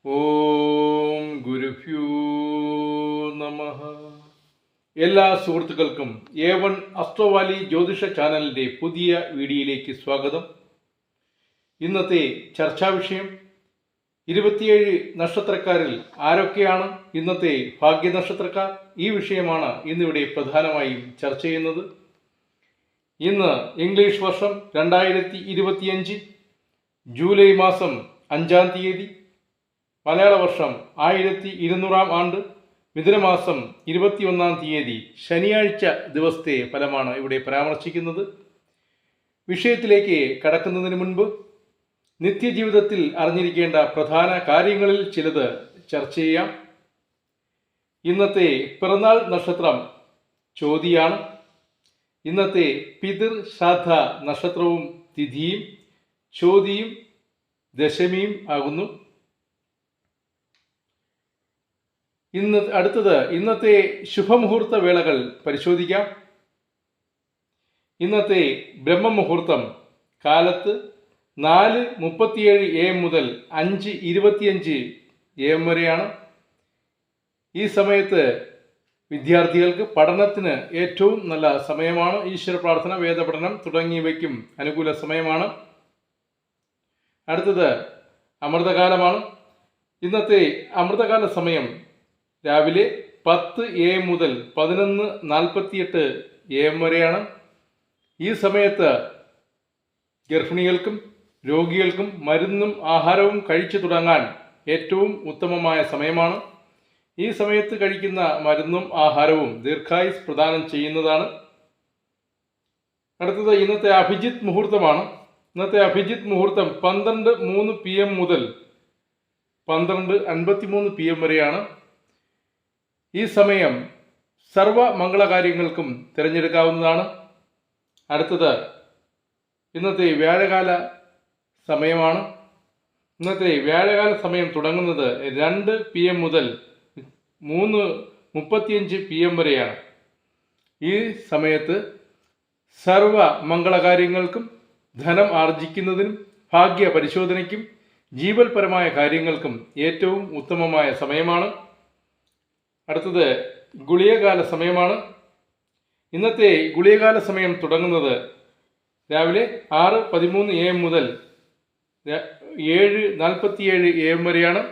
ഓം ഗുരുഭ്യോ നമഃ. എല്ലാ സുഹൃത്തുക്കൾക്കും A1 അസ്ട്രോവാലി ജ്യോതിഷ ചാനലിൻ്റെ പുതിയ വീഡിയോയിലേക്ക് സ്വാഗതം. ഇന്നത്തെ ചർച്ചാ വിഷയം 27 നക്ഷത്രക്കാരിൽ ആരൊക്കെയാണ് ഇന്നത്തെ ഭാഗ്യ നക്ഷത്രക്കാർ. ഈ വിഷയമാണ് ഇന്നിവിടെ പ്രധാനമായും ചർച്ച ചെയ്യുന്നത്. ഇന്ന് ഇംഗ്ലീഷ് വർഷം 2025 ജൂലൈ മാസം 5-ാം തീയതി, മലയാള വർഷം 1200 ആണ്ട്, മിഥുനമാസം 21-ാം തീയതി ശനിയാഴ്ച ദിവസത്തെ ഫലമാണ് ഇവിടെ പരാമർശിക്കുന്നത്. വിഷയത്തിലേക്ക് കടക്കുന്നതിന് മുൻപ് നിത്യജീവിതത്തിൽ അറിഞ്ഞിരിക്കേണ്ട പ്രധാന കാര്യങ്ങളിൽ ചിലത് ചർച്ച ചെയ്യാം. ഇന്നത്തെ പിറന്നാൾ നക്ഷത്രം ചോതിയാണ്. ഇന്നത്തെ പിതൃ ശ്രാദ്ധ നക്ഷത്രവും തിഥിയും ചോതിയും ദശമിയും ആകുന്നു. ഇന്നത്തെ ശുഭമുഹൂർത്ത വേളകൾ പരിശോധിക്കാം. ഇന്നത്തെ ബ്രഹ്മമുഹൂർത്തം കാലത്ത് 4:37 AM മുതൽ 5:25 AM വരെയാണ്. ഈ സമയത്ത് വിദ്യാർത്ഥികൾക്ക് പഠനത്തിന് ഏറ്റവും നല്ല സമയമാണ്. ഈശ്വര പ്രാർത്ഥന, വേദപഠനം തുടങ്ങിയവയ്ക്കും അനുകൂല സമയമാണ്. അടുത്തത് അമൃതകാലമാണ്. ഇന്നത്തെ അമൃതകാല സമയം രാവിലെ 10 AM മുതൽ 11:48 AM വരെയാണ്. ഈ സമയത്ത് ഗർഭിണികൾക്കും രോഗികൾക്കും മരുന്നും ആഹാരവും കഴിച്ചു തുടങ്ങാൻ ഏറ്റവും ഉത്തമമായ സമയമാണ്. ഈ സമയത്ത് കഴിക്കുന്ന മരുന്നും ആഹാരവും ദീർഘായുസ് പ്രദാനം ചെയ്യുന്നതാണ്. അടുത്തത് ഇന്നത്തെ അഭിജിത്ത് മുഹൂർത്തമാണ്. ഇന്നത്തെ അഭിജിത്ത് മുഹൂർത്തം 12:03 PM മുതൽ 12:53 PM വരെയാണ്. ഈ സമയം സർവ മംഗളകാര്യങ്ങൾക്കും തിരഞ്ഞെടുക്കാവുന്നതാണ്. അടുത്തത് ഇന്നത്തെ വ്യാഴകാല സമയമാണ്. ഇന്നത്തെ വ്യാഴകാല സമയം തുടങ്ങുന്നത് 2 PM മുതൽ 3:35 PM വരെയാണ്. ഈ സമയത്ത് സർവ മംഗളകാര്യങ്ങൾക്കും ധനം ആർജിക്കുന്നതിനും ഭാഗ്യ പരിശോധനയ്ക്കും ജീവൽപരമായ കാര്യങ്ങൾക്കും ഏറ്റവും ഉത്തമമായ സമയമാണ്. അടുത്തത് ഗുളികകാല സമയമാണ്. ഇന്നത്തെ ഗുളികകാല സമയം തുടങ്ങുന്നത് രാവിലെ 6:13 AM മുതൽ 7:47 AM വരെയാണ്.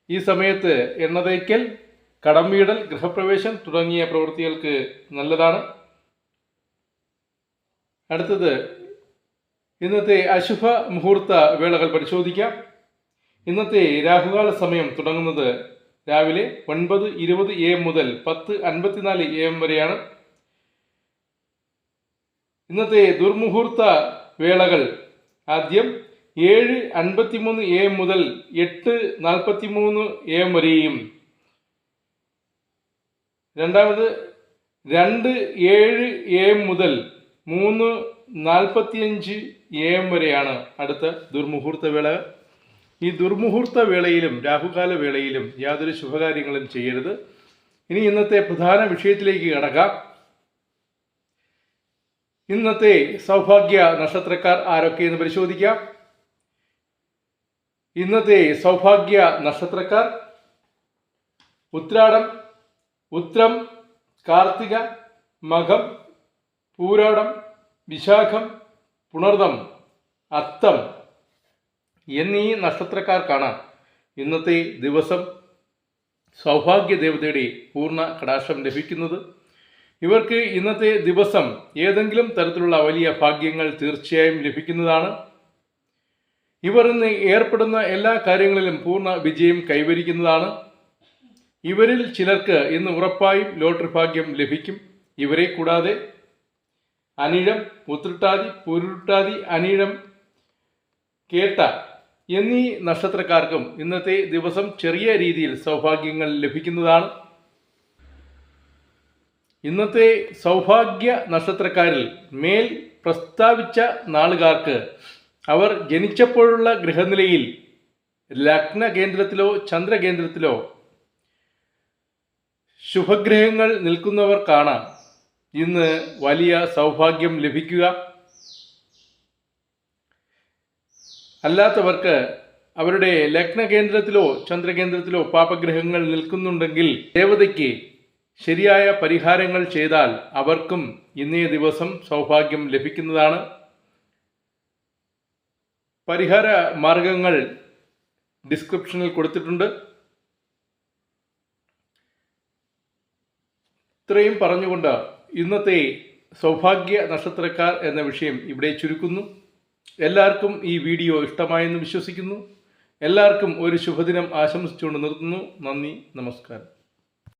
ഈ സമയത്ത് എണ്ണ തേക്കൽ, കടം വീടൽ, ഗൃഹപ്രവേശം തുടങ്ങിയ പ്രവൃത്തികൾക്ക് നല്ലതാണ്. അടുത്തത് ഇന്നത്തെ അശുഭ മുഹൂർത്ത വേളകൾ പരിശോധിക്കാം. ഇന്നത്തെ രാഹുകാല സമയം തുടങ്ങുന്നത് രാവിലെ 9:20 AM മുതൽ 10:54 AM വരെയാണ്. ഇന്നത്തെ ദുർമുഹൂർത്ത വേളകൾ ആദ്യം 7:53 AM മുതൽ 8:43 AM വരെയും, രണ്ടാമത് 2:07 AM മുതൽ 3:45 AM വരെയാണ് അടുത്ത ദുർമുഹൂർത്ത വേള. ഈ ദുർമുഹൂർത്ത വേളയിലും രാഹുകാല വേളയിലും യാതൊരു ശുഭകാര്യങ്ങളും ചെയ്യരുത്. ഇനി ഇന്നത്തെ പ്രധാന വിഷയത്തിലേക്ക് കടക്കാം. ഇന്നത്തെ സൗഭാഗ്യ നക്ഷത്രക്കാർ ആരൊക്കെയെന്ന് പരിശോധിക്കാം. ഇന്നത്തെ സൗഭാഗ്യ നക്ഷത്രക്കാർ ഉത്രാടം, ഉത്രം, കാർത്തിക, മകം, പൂരാടം, വിശാഖം, പുണർദം, അത്തം എന്നീ നക്ഷത്രക്കാർക്കാണ് ഇന്നത്തെ ദിവസം സൗഭാഗ്യ ദേവതയുടെ പൂർണ്ണ കടാക്ഷം ലഭിക്കുന്നത്. ഇവർക്ക് ഇന്നത്തെ ദിവസം ഏതെങ്കിലും തരത്തിലുള്ള വലിയ ഭാഗ്യങ്ങൾ തീർച്ചയായും ലഭിക്കുന്നതാണ്. ഇവർ ഇന്ന് ഏർപ്പെടുന്ന എല്ലാ കാര്യങ്ങളിലും പൂർണ്ണ വിജയം കൈവരിക്കുന്നതാണ്. ഇവരിൽ ചിലർക്ക് ഇന്ന് ഉറപ്പായും ലോട്ടറി ഭാഗ്യം ലഭിക്കും. ഇവരെ കൂടാതെ അനിഴം, ഉത്രട്ടാതി, പൂരുരുട്ടാതി, അനിഴം, കേട്ട എന്നീ നക്ഷത്രക്കാർക്കും ഇന്നത്തെ ദിവസം ചെറിയ രീതിയിൽ സൗഭാഗ്യങ്ങൾ ലഭിക്കുന്നതാണ്. ഇന്നത്തെ സൗഭാഗ്യ നക്ഷത്രക്കാരിൽ മേൽ പ്രസ്താവിച്ച നാളുകാർക്ക് അവർ ജനിച്ചപ്പോഴുള്ള ഗ്രഹനിലയിൽ ലഗ്നകേന്ദ്രത്തിലോ ചന്ദ്രകേന്ദ്രത്തിലോ ശുഭഗ്രഹങ്ങൾ നിൽക്കുന്നവർക്കാണ് ഇന്ന് വലിയ സൗഭാഗ്യം ലഭിക്കുക. അല്ലാത്തവർക്ക് അവരുടെ ലഗ്നകേന്ദ്രത്തിലോ ചന്ദ്രകേന്ദ്രത്തിലോ പാപഗ്രഹങ്ങൾ നിൽക്കുന്നുണ്ടെങ്കിൽ ദേവതയ്ക്ക് ശരിയായ പരിഹാരങ്ങൾ ചെയ്താൽ അവർക്കും ഇന്നേ ദിവസം സൗഭാഗ്യം ലഭിക്കുന്നതാണ്. പരിഹാര മാർഗങ്ങൾ ഡിസ്ക്രിപ്ഷനിൽ കൊടുത്തിട്ടുണ്ട്. ഇത്രയും പറഞ്ഞുകൊണ്ട് ഇന്നത്തെ സൗഭാഗ്യ നക്ഷത്രക്കാർ എന്ന വിഷയം ഇവിടെ ചുരുക്കുന്നു. എല്ലാവർക്കും ഈ വീഡിയോ ഇഷ്ടമായെന്ന് വിശ്വസിക്കുന്നു. എല്ലാവർക്കും ഒരു ശുഭദിനം ആശംസിച്ചുകൊണ്ട് നിർത്തുന്നു. നന്ദി, നമസ്കാരം.